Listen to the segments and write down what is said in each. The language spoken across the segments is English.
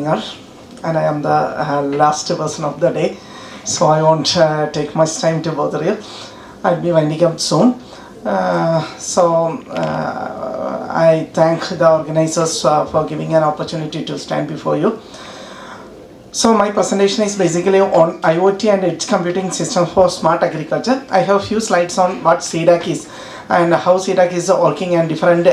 morning, and I am the last person of the day, so I won't take much time to bother you. I'll be winding up soon. I thank the organizers for giving an opportunity to stand before you. So my presentation is basically on IoT and edge computing systems for smart agriculture. I have a few slides on what C-DAC is and how C-DAC is working and different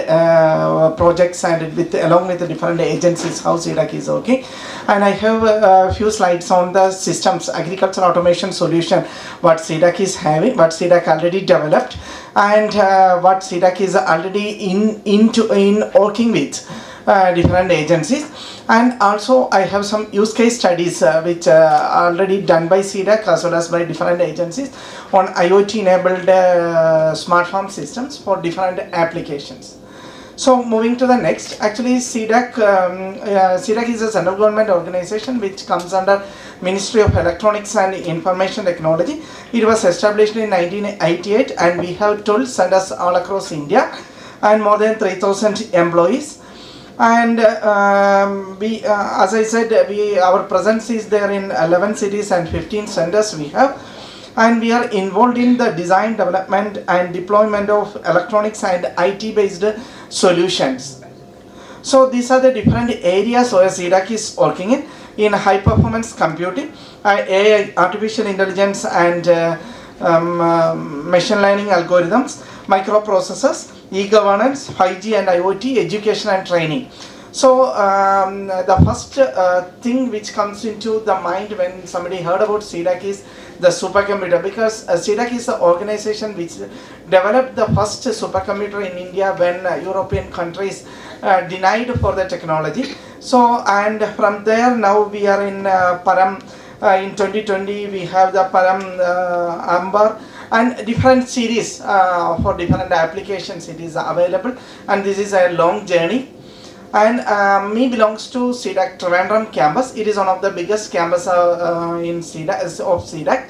projects and along with the different agencies how C-DAC is working. And I have a few slides on the systems, agriculture automation solution, what C-DAC is having, what C-DAC already developed, and what C-DAC is already in working with different agencies. And also I have some use case studies which are already done by C-DAC as well as by different agencies on IoT enabled smart farm systems for different applications. So moving to the next, actually C-DAC is a central government organization which comes under Ministry of Electronics and Information Technology. It was established in 1988 and we have 12 centers all across India and more than 3,000 employees. And as I said, our presence is there in 11 cities and 15 centers we have, and we are involved in the design, development and deployment of electronics and IT based solutions. So these are the different areas where C-DAC is working in high performance computing, AI, artificial intelligence and machine learning algorithms, microprocessors, e-governance, 5G and IoT, education and training. So the first thing which comes into the mind when somebody heard about C-DAC is the supercomputer, because C-DAC is the organization which developed the first supercomputer in India when European countries denied for the technology. So and from there now we are in Param. In 2020 we have the Param Amber and different series for different applications it is available, and this is a long journey. And me belongs to C-DAC Thiruvananthapuram campus. It is one of the biggest campus in C-DAC, of C-DAC,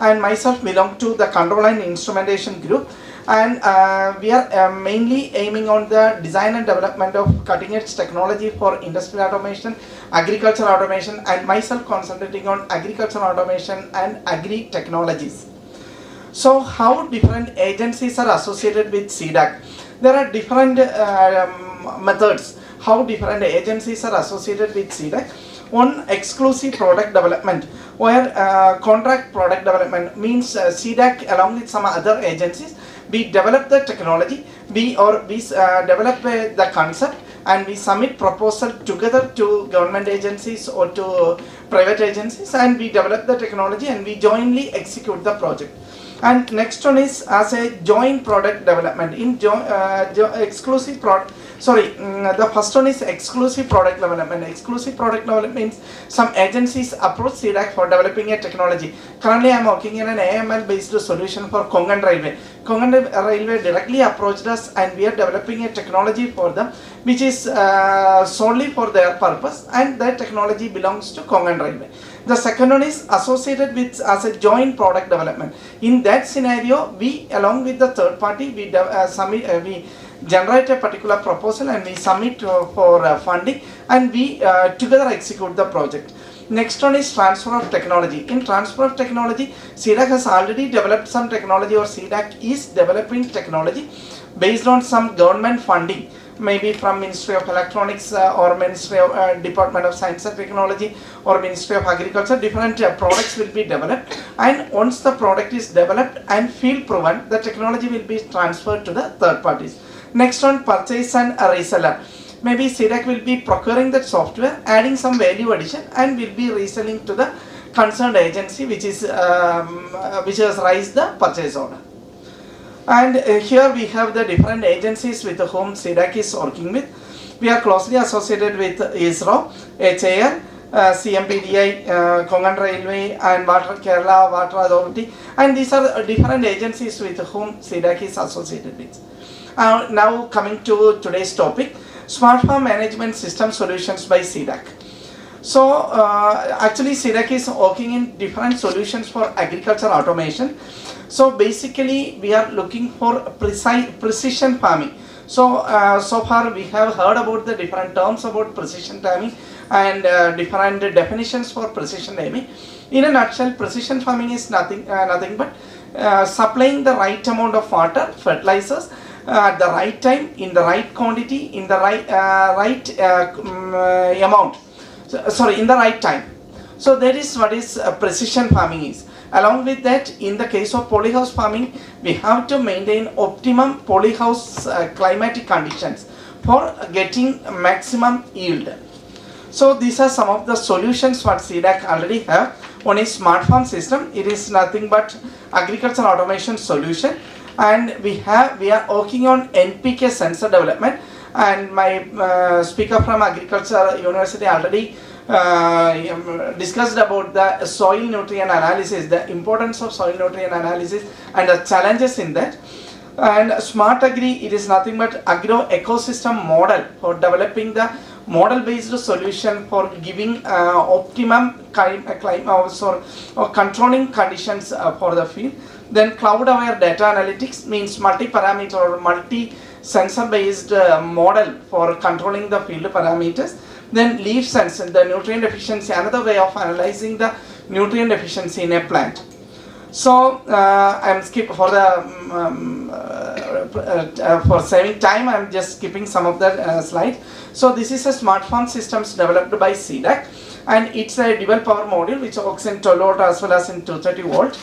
and myself belong to the control and instrumentation group, and we are mainly aiming on the design and development of cutting edge technology for industrial automation, agricultural automation, and myself concentrating on agricultural automation and agri technologies. So how different agencies are associated with C-DAC? There are different methods how different agencies are associated with C-DAC. One, exclusive product development, where contract product development means C-DAC along with some other agencies, we develop the technology, we develop the concept, and we submit proposal together to government agencies or to private agencies, and we develop the technology and we jointly execute the project. And next one is as a joint product development in exclusive product. The first one is exclusive product development. Exclusive product development means some agencies approach C-DAC for developing a technology. Currently I am working in an AML based solution for Konkan Railway. Konkan Railway directly approached us and we are developing a technology for them which is solely for their purpose, and that technology belongs to Konkan Railway. The second one is associated with as a joint product development. In that scenario, we along with the third party, we generate a particular proposal and we submit for funding, and we together execute the project. Next one is transfer of technology. In transfer of technology, C-DAC has already developed some technology, or C-DAC is developing technology based on some government funding, maybe from Ministry of Electronics or Ministry of Department of Science and Technology or Ministry of Agriculture. Different products will be developed, and once the product is developed and field proven, the technology will be transferred to the third parties. Next one, purchase and reseller. Maybe C-DAC will be procuring that software, adding some value addition, and will be reselling to the concerned agency which has raised the purchase order. And here we have the different agencies with whom C-DAC is working with. We are closely associated with ISRO, HAL, CMPDI, Konkan Railway and Water Kerala Water Authority, and these are different agencies with whom C-DAC is associated with. Now coming to today's topic, Smart Farm Management System Solutions by C-DAC. So actually C-DAC is working in different solutions for agriculture automation. So basically we are looking for precision farming. So far we have heard about the different terms about precision farming and different definitions for precision farming. In a nutshell, precision farming is nothing but supplying the right amount of water, fertilizers at the right time, in the right quantity, in the right amount. In the right time. So that is what is precision farming is. Along with that, in the case of polyhouse farming, we have to maintain optimum polyhouse climatic conditions for getting maximum yield. So these are some of the solutions what C-DAC already have. One is smart farm system. It is nothing but agricultural automation solution, and we are working on NPK sensor development. And my speaker from Agriculture University already discussed about the soil nutrient analysis, the importance of soil nutrient analysis and the challenges in that. And smart agri, it is nothing but agro ecosystem model for developing the model based solution for giving optimum or controlling conditions for the field. Then CloudAware data analytics means multi-parameter or multi-sensor based model for controlling the field parameters. Then leaf sense, the nutrient efficiency, another way of analyzing the nutrient efficiency in a plant. So I'm skipping for the for saving time. I'm just skipping some of the slides. So this is a smart farm systems developed by C-DAC, and it's a dual power module which works in 12 volt as well as in 230 volt.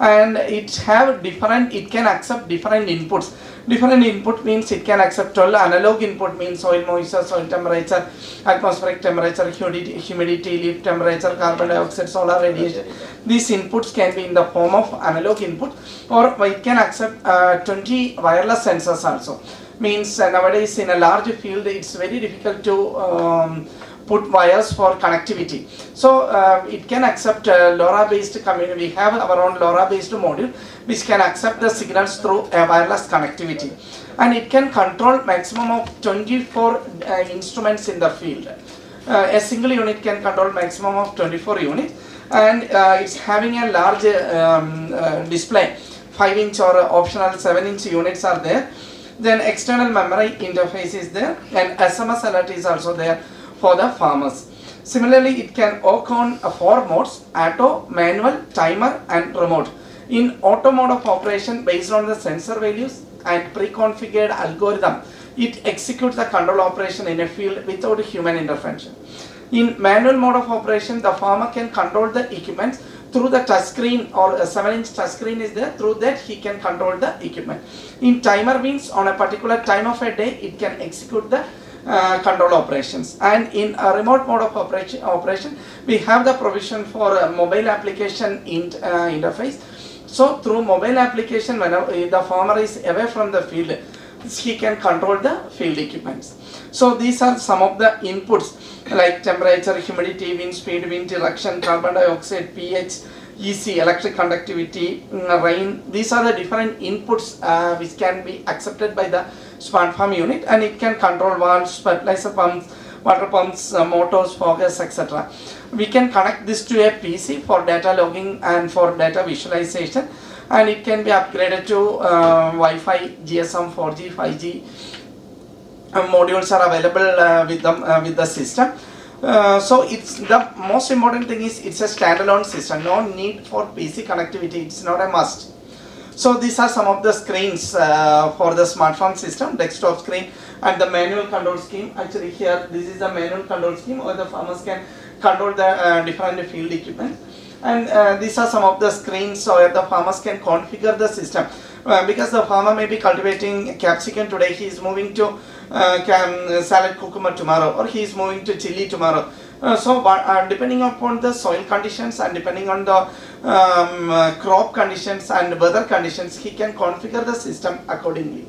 And it can accept different inputs. Different input means it can accept 12 analog input means soil moisture, soil temperature, atmospheric temperature, humidity, leaf temperature, carbon dioxide, solar radiation. These inputs can be in the form of analog input, or it can accept 20 wireless sensors also. Means nowadays in a large field it's very difficult to put wires for connectivity. So it can accept LoRa based community. We have our own LoRa based module which can accept the signals through a wireless connectivity, and it can control maximum of 24 instruments in the field. A single unit can control maximum of 24 units, and it's having a large display. 5-inch or optional 7-inch units are there. Then external memory interface is there, and SMS alert is also there for the farmers. Similarly, it can work on 4 modes: auto, manual, timer and remote. In auto mode of operation, based on the sensor values and pre-configured algorithm, it executes the control operation in a field without human intervention. In manual mode of operation, the farmer can control the equipment through the touch screen, or a 7-inch touch screen is there. Through that he can control the equipment. In timer means on a particular time of a day it can execute the control operations. And in a remote mode of operation we have the provision for a mobile application interface. So through mobile application, whenever the farmer is away from the field, he can control the field equipments. So these are some of the inputs like temperature, humidity, wind speed, wind direction, carbon dioxide, pH, EC, electric conductivity, rain. These are the different inputs which can be accepted by the smart farm unit, and it can control valves, fertilizer pumps, water pumps, motors, foggers, etc. We can connect this to a PC for data logging and for data visualization, and it can be upgraded to Wi-Fi, GSM, 4G, 5G. Modules are available with the system. So it's the most important thing is it's a standalone system. No need for PC connectivity. It's not a must. So these are some of the screens for the smart farm system: desktop screen and the manual control scheme. Actually here this is the manual control scheme where the farmers can control the different field equipment. And these are some of the screens where the farmers can configure the system. Because the farmer may be cultivating capsicum today, he is moving to salad cucumber tomorrow, or he is moving to chili tomorrow. So depending upon the soil conditions and depending on the crop conditions and weather conditions, he can configure the system accordingly.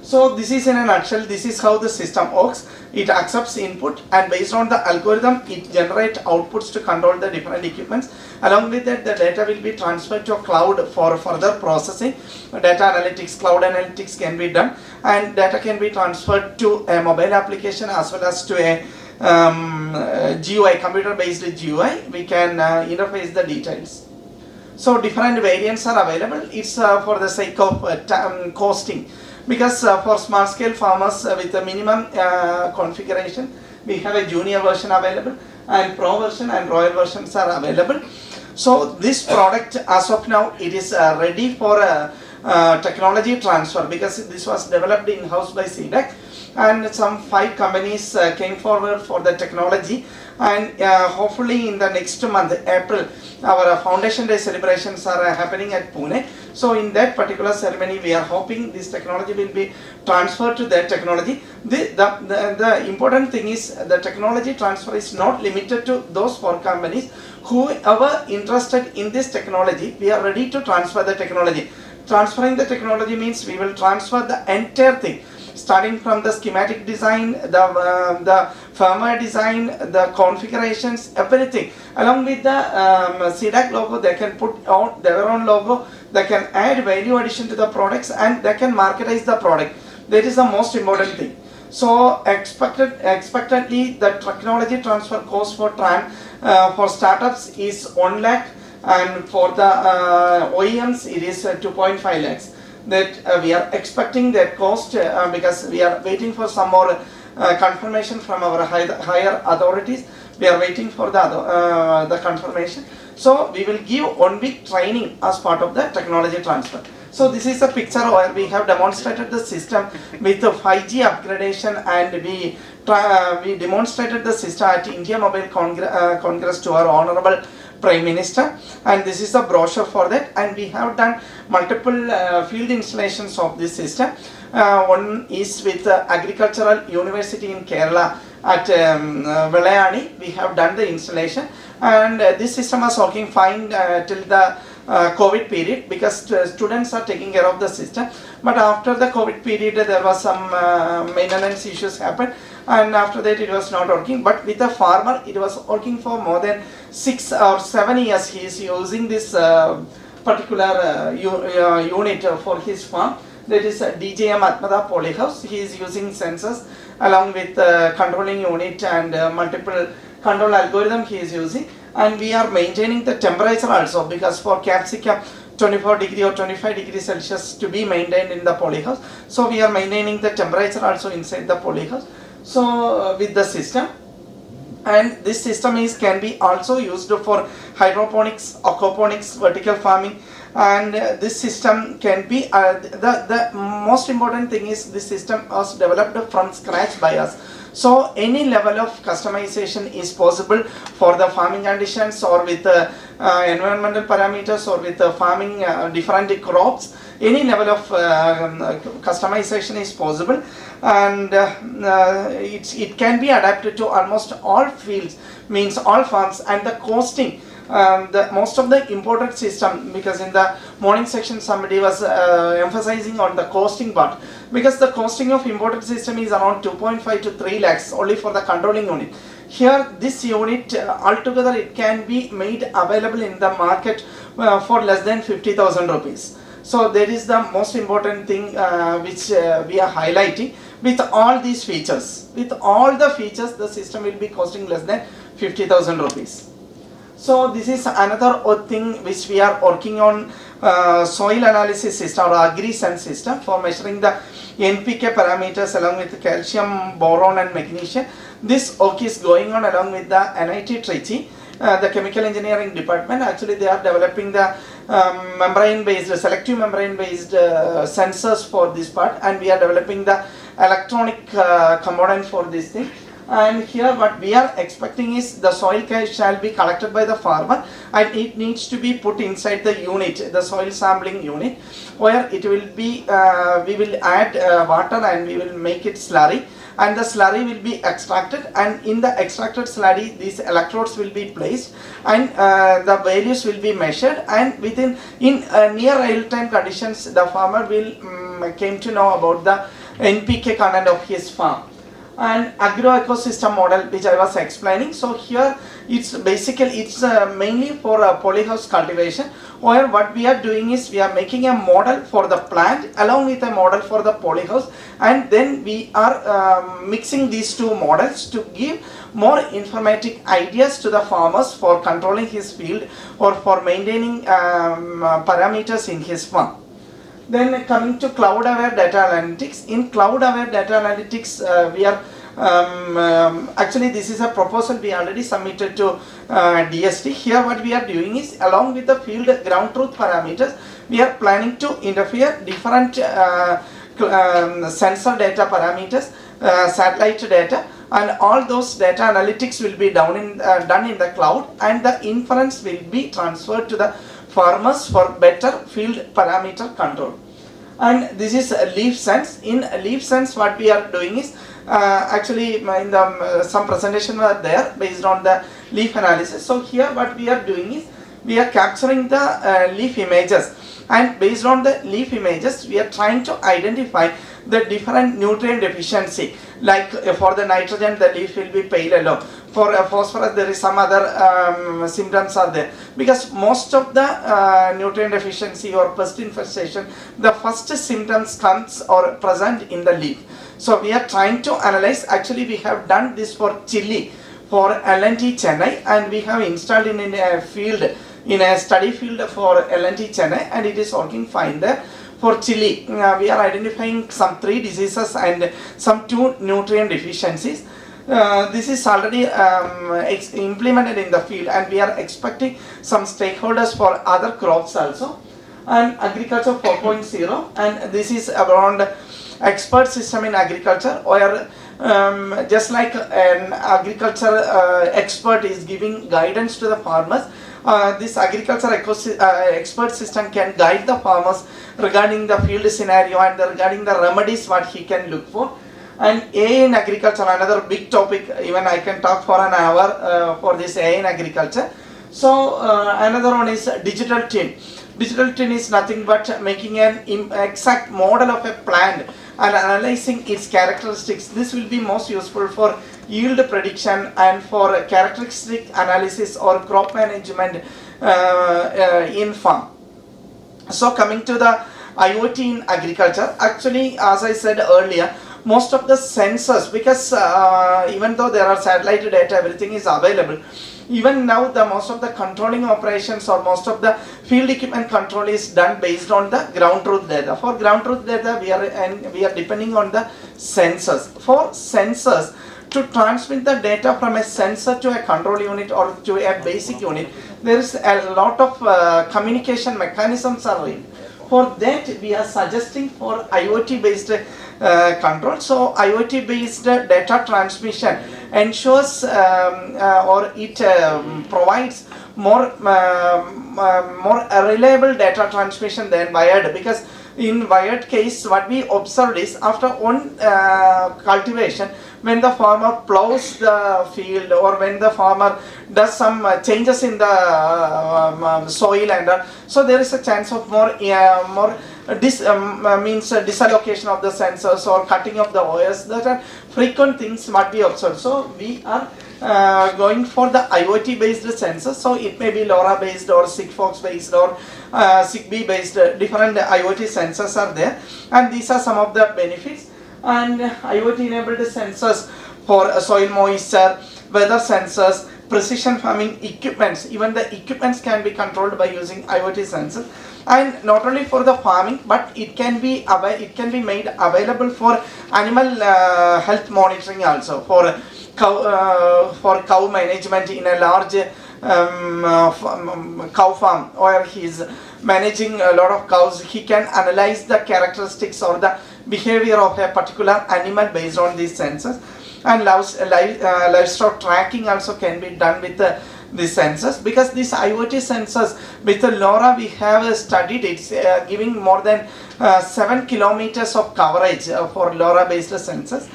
So this is in a nutshell, this is how the system works. It accepts input, and based on the algorithm it generates outputs to control the different equipments. Along with that, the data will be transferred to a cloud for further processing. Data analytics, cloud analytics can be done, and data can be transferred to a mobile application as well as to a GUI, computer based GUI. We can interface the details. So different variants are available. It's for the sake of costing. because for small scale farmers with a minimum configuration, we have a junior version available, and pro version and royal versions are available. So this product as of now, it is ready for technology transfer, because this was developed in-house by C-DAC, and some 5 companies came forward for the technology, and hopefully in the next month, April, our Foundation Day celebrations are happening at Pune. So in that particular ceremony, we are hoping this technology will be transferred to that technology. The important thing is the technology transfer is not limited to those 4 companies. Whoever interested in this technology, we are ready to transfer the technology. Transferring the technology means we will transfer the entire thing, starting from the schematic design, the firmware design, the configurations, everything. Along with the SEDAC logo, they can put out their own logo, they can add value addition to the products, and they can marketize the product. That is the most important thing. So expectedly, the technology transfer cost for startups is 1 lakh, and for the OEMs it is 2.5 lakhs. That we are expecting that cost because we are waiting for some more confirmation from our higher authorities. We are waiting for the confirmation. So we will give 1 week training as part of the technology transfer. So this is a picture where we have demonstrated the system with the 5G upgradation, and we demonstrated the system at India Mobile Congress to our Honorable Prime Minister, and this is a brochure for that, and we have done multiple field installations of this system. One is with Agricultural University in Kerala at Velayani. We have done the installation, and this system was working fine till the COVID period, because students are taking care of the system. But after the COVID period, there was some maintenance issues happened, and after that it was not working. But with a farmer, it was working for more than 6 or 7 years. He is using this particular unit for his farm. That is DJM Atmada Polyhouse. He is using sensors along with controlling unit and multiple control algorithm he is using. And we are maintaining the temperature also, because for capsicum 24 degree or 25 degrees Celsius to be maintained in the polyhouse. So we are maintaining the temperature also inside the polyhouse. So with the system, and this system can be also used for hydroponics, aquaponics, vertical farming, and this system can be the most important thing is this system was developed from scratch by us. So any level of customization is possible for the farming conditions, or with environmental parameters, or with farming different crops. Any level of customization is possible, and it can be adapted to almost all fields, means all farms. And the costing, the most of the imported system, because in the morning section somebody was emphasizing on the costing part, because the costing of imported system is around 2.5 to 3 lakhs only for the controlling unit. Here this unit altogether it can be made available in the market for less than 50,000 rupees. So that is the most important thing which we are highlighting. With all these features, with all the features, the system will be costing less than 50,000 rupees. So this is another thing which we are working on, soil analysis system or Agri-Sense system for measuring the NPK parameters along with calcium, boron and magnesium. This work is going on along with the NIT Trichy, the chemical engineering department. Actually they are developing the selective membrane based sensors for this part, and we are developing the electronic component for this thing. And here what we are expecting is the soil shall be collected by the farmer, and it needs to be put inside the unit, the soil sampling unit, where it will be we will add water and we will make it slurry, and the slurry will be extracted, and in the extracted slurry these electrodes will be placed, and the values will be measured, and in near real-time conditions the farmer will came to know about the NPK content of his farm. And agro ecosystem model which I was explaining. So here it's mainly for polyhouse cultivation, where what we are doing is we are making a model for the plant along with a model for the polyhouse, and then we are mixing these two models to give more informative ideas to the farmers for controlling his field or for maintaining parameters in his farm. Then coming to CloudAware data analytics. In CloudAware data analytics, we are actually this is a proposal we already submitted to DST. Here what we are doing is, along with the field ground truth parameters, we are planning to interfere different sensor data parameters, satellite data, and all those data analytics will be done in the cloud, and the inference will be transferred to the farmers for better field parameter control. And this is leaf sense. In leaf sense, what we are doing is, actually in the some presentation were there based on the leaf analysis. So here what we are doing is, we are capturing the leaf images, and based on the leaf images we are trying to identify the different nutrient deficiency. Like for the nitrogen, the leaf will be pale yellow. For phosphorus, there is some other symptoms are there, because most of the nutrient deficiency or pest infestation, the first symptoms comes or present in the leaf. So we are trying to analyze. Actually we have done this for chili for L&T Chennai, and we have installed in a field, in a study field for L&T Chennai, and it is working fine there. For chili, we are identifying some 3 diseases and some 2 nutrient deficiencies. This is already implemented in the field, and we are expecting some stakeholders for other crops also. And agriculture 4.0, and this is around expert system in agriculture, where just like an agriculture expert is giving guidance to the farmers, this agriculture expert system can guide the farmers regarding the field scenario and regarding the remedies what he can look for. And AI in agriculture, another big topic, even I can talk for an hour for this AI in agriculture. So another one is digital twin. Digital twin is nothing but making an exact model of a plant and analyzing its characteristics. This will be most useful for yield prediction and for characteristic analysis or crop management in farm. So coming to the IoT in agriculture, actually as I said earlier, most of the sensors, because even though there are satellite data, everything is available, even now the most of the controlling operations or most of the field equipment control is done based on the ground truth data. For ground truth data, we are depending on the sensors. For sensors, to transmit the data from a sensor to a control unit or to a basic unit, there is a lot of communication mechanisms are in. For that, we are suggesting for IoT based control. So IoT based data transmission ensures or it provides more reliable data transmission than wired, because in wired case what we observed is, after one cultivation, when the farmer plows the field or when the farmer does some changes in the soil, and so there is a chance of more disallocation of the sensors or cutting of the wires. That are frequent things what we observe. So we are going for the IoT based sensors. So it may be LoRa based or Sigfox based or Zigbee based. Different IoT sensors are there, and these are some of the benefits. And IoT enabled sensors for soil moisture, weather sensors, precision farming equipments. Even the equipments can be controlled by using IoT sensors. And not only for the farming, but it can be made available for animal health monitoring also, for cow management in a large cow farm where he is managing a lot of cows. He can analyze the characteristics or the behavior of a particular animal based on these sensors. And livestock tracking also can be done with these sensors, because these IoT sensors with the LoRa we have studied, it's giving more than 7 kilometers of coverage for LoRa based sensors.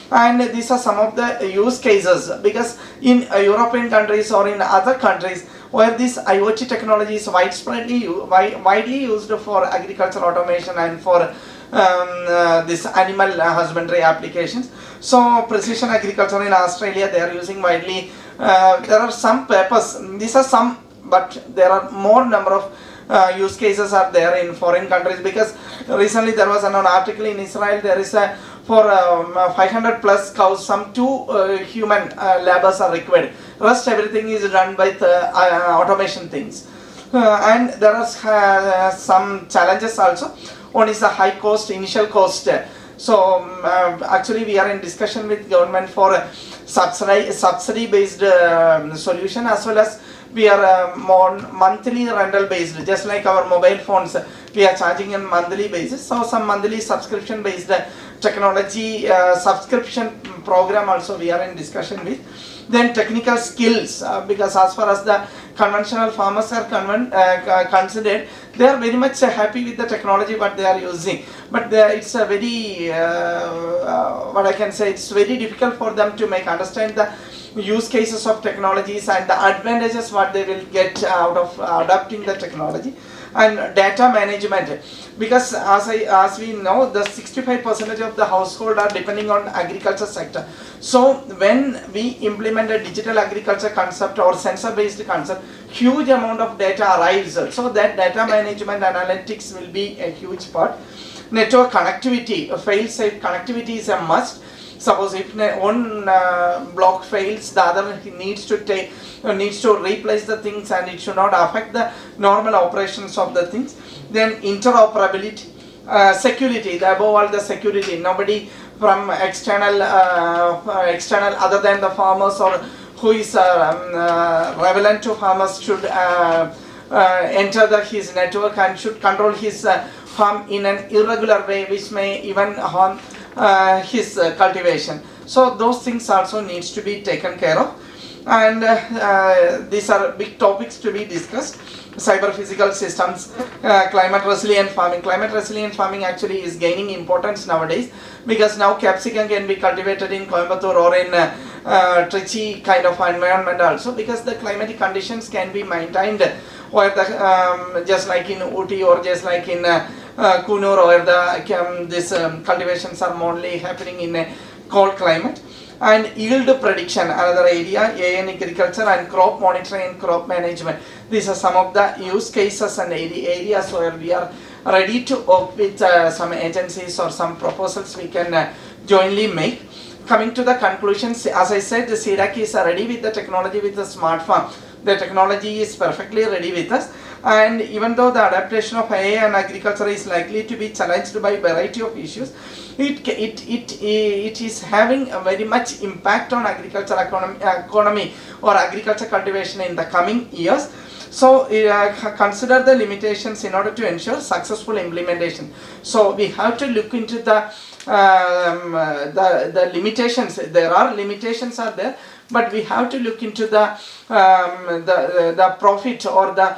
And these are some of the use cases, because in European countries or in other countries where this IoT technology is widely used for agricultural automation and for this animal husbandry applications. So precision agriculture in Australia, they are using widely. There are some papers, these are some, but there are more number of use cases are there in foreign countries, because recently there was an article in Israel. There is a for 500 plus cows, some 2 human laborers are required. Rest everything is done by automation things. And there are some challenges also. One is the high cost, initial cost. So actually we are in discussion with government for a subsidy based solution, as well as we are monthly rental based, just like our mobile phones we are charging on monthly basis. So some monthly subscription based technology subscription program also we are in discussion with. Then technical skills, because as far as the conventional farmers are considered, they are very much happy with the technology what they are using, but it's a very what I can say, it's very difficult for them to make understand the use cases of technologies and the advantages what they will get out of adopting the technology. And data management, because as we know, the 65% of the household are depending on agriculture sector. So when we implement a digital agriculture concept or sensor based concept, huge amount of data arrives. So that data management analytics will be a huge part. Network connectivity, fail-safe connectivity is a must. Suppose if one block fails, the other needs to replace the things, and it should not affect the normal operations of the things. Then interoperability, security, above all the security. Nobody from external other than the farmers or who is relevant to farmers should enter his network and should control his farm in an irregular way, which may even harm his cultivation. So those things also needs to be taken care of, and these are big topics to be discussed. Cyber physical systems, climate resilient farming. Climate resilient farming actually is gaining importance nowadays, because now capsicum can be cultivated in Coimbatore or in Trichy kind of environment also, because the climatic conditions can be maintained where the just like in Ooty or just like in Kunur, where the cultivations are mainly happening in a cold climate. And yield prediction, another area, AN agriculture, and crop monitoring and crop management. These are some of the use cases and areas where we are ready to work with some agencies or some proposals we can jointly make. Coming to the conclusions, as I said, the C-DAC is ready with the technology with the smart farm. The technology is perfectly ready with us, and even though the adaptation of AI and agriculture is likely to be challenged by a variety of issues, it is having a very much impact on agriculture economy or agriculture cultivation in the coming years. So consider the limitations in order to ensure successful implementation. So we have to look into the limitations. There are limitations are there, but we have to look into the profit or the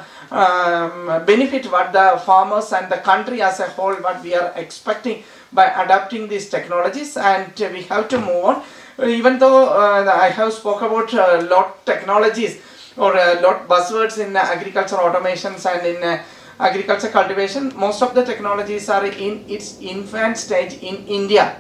benefit what the farmers and the country as a whole what we are expecting by adapting these technologies, and we have to move on. Even though I have spoke about a lot technologies or a lot buzzwords in agriculture automations and in agriculture cultivation, most of the technologies are in its infant stage in India.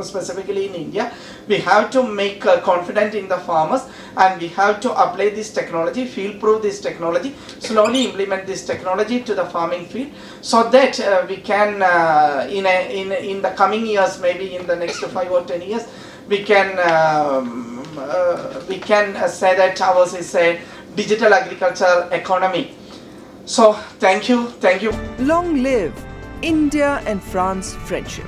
Specifically in India, we have to make confident in the farmers, and we have to apply this technology, field proof this technology, slowly implement this technology to the farming field, so that we can in the coming years, maybe in the next 5 or 10 years, we can say that ours is a digital agriculture economy. So thank you. Long live India and France friendship.